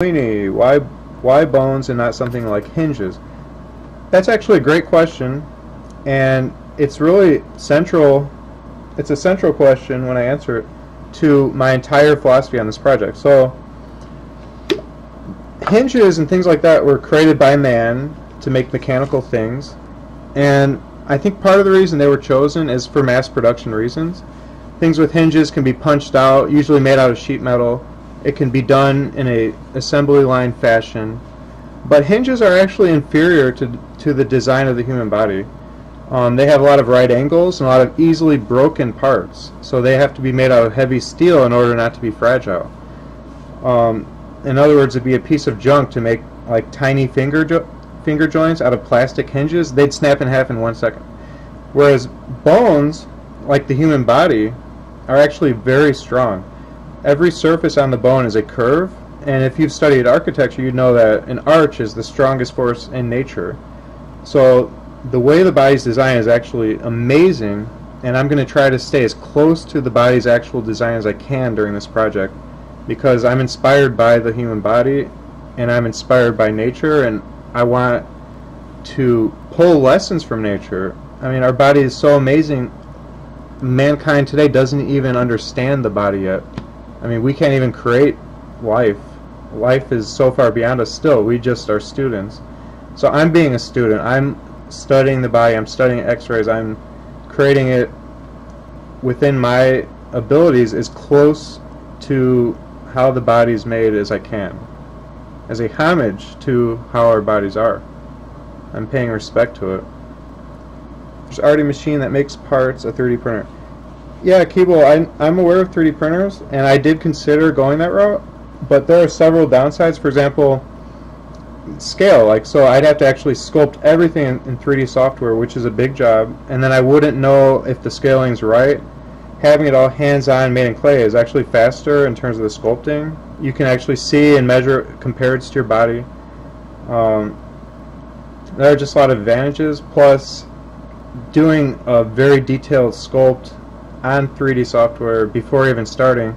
Sweeney, why bones and not something like hinges? That's actually a great question, and it's really central. It's a central question when I answer it to my entire philosophy on this project. So, hinges and things like that were created by man to make mechanical things, and I think part of the reason they were chosen is for mass production reasons. Things with hinges can be punched out, usually made out of sheet metal. It can be done in a assembly line fashion, but hinges are actually inferior to the design of the human body. They have a lot of right angles and a lot of easily broken parts, so they have to be made out of heavy steel in order not to be fragile. In other words, it'd be a piece of junk to make like tiny finger joints out of plastic hinges. They'd snap in half in 1 second. Whereas bones, like the human body, are actually very strong. Every surface on the bone is a curve, and if you've studied architecture, you know that an arch is the strongest force in nature. So the way the body's designed is actually amazing, and I'm going to try to stay as close to the body's actual design as I can during this project, because I'm inspired by the human body, and I'm inspired by nature, and I want to pull lessons from nature. I mean, our body is so amazing. Mankind today doesn't even understand the body yet. I mean, we can't even create life. Life is so far beyond us still. We just are students. So I'm being a student. I'm studying the body. I'm studying x-rays. I'm creating it within my abilities as close to how the body's made as I can, as a homage to how our bodies are. I'm paying respect to it. There's already a machine that makes parts, a 3D printer. Yeah, Keeble, I'm aware of 3D printers, and I did consider going that route, but there are several downsides. For example, scale. Like, so I'd have to actually sculpt everything in 3D software, which is a big job, and then I wouldn't know if the scaling's right. Having it all hands-on made in clay is actually faster in terms of the sculpting. You can actually see and measure compared to your body. There are just a lot of advantages, plus doing a very detailed sculpt on 3D software before even starting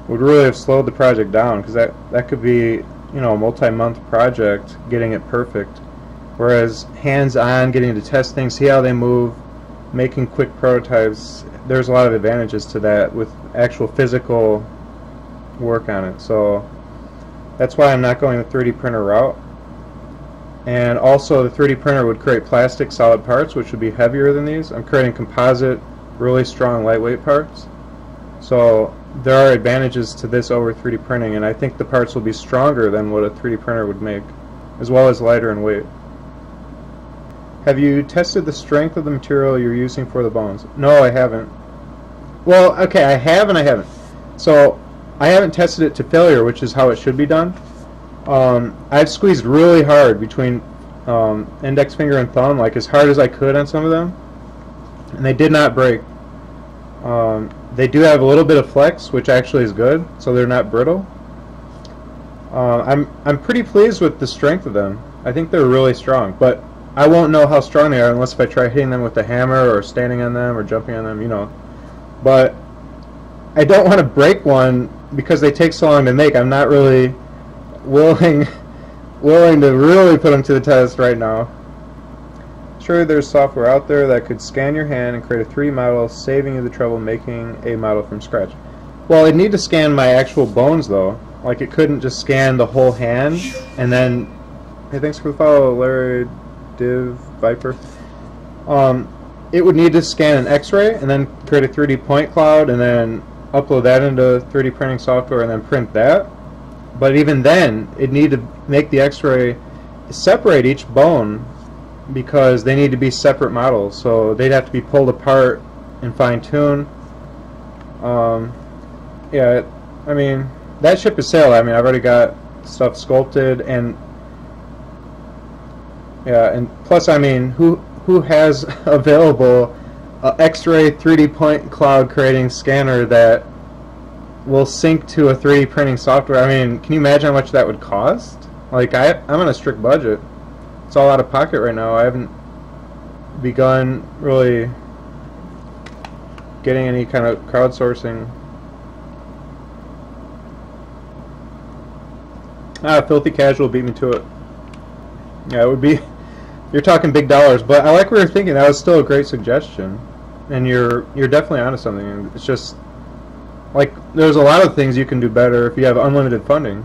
would really have slowed the project down, because that could be, you know, a multi-month project getting it perfect. Whereas hands-on, getting to test things, see how they move, making quick prototypes, there's a lot of advantages to that with actual physical work on it. So that's why I'm not going the 3D printer route. And also the 3D printer would create plastic solid parts, which would be heavier than these. I'm creating composite, really strong, lightweight parts. So there are advantages to this over 3D printing, and I think the parts will be stronger than what a 3D printer would make, as well as lighter in weight. Have you tested the strength of the material you're using for the bones? No, I haven't. Well, okay, I have and I haven't. So I haven't tested it to failure, which is how it should be done. I've squeezed really hard between index finger and thumb, like as hard as I could on some of them, and they did not break. They do have a little bit of flex, which actually is good, so they're not brittle. I'm pretty pleased with the strength of them. I think they're really strong, but I won't know how strong they are unless if I try hitting them with a hammer or standing on them or jumping on them, you know. But I don't want to break one because they take so long to make. I'm not really willing to really put them to the test right now. Sure, there's software out there that could scan your hand and create a 3D model, saving you the trouble making a model from scratch. Well, it'd need to scan my actual bones, though. Like, it couldn't just scan the whole hand and then... Hey, thanks for the follow, Larry Div Viper. It would need to scan an X-ray and then create a 3D point cloud and then upload that into 3D printing software and then print that. But even then, it'd need to make the X-ray separate each bone, because they need to be separate models, so they'd have to be pulled apart and fine-tuned. Yeah, I mean, that ship has sailed. I mean, I've already got stuff sculpted, and yeah, and plus, I mean, who has available a X-ray 3D point cloud creating scanner that will sync to a 3D printing software? I mean, can you imagine how much that would cost? Like, I'm on a strict budget. It's all out of pocket right now. I haven't begun really getting any kind of crowdsourcing. Filthy Casual beat me to it. Yeah, it would be. You're talking big dollars, but I like what you're thinking. That was still a great suggestion, and you're definitely onto something. It's just like there's a lot of things you can do better if you have unlimited funding.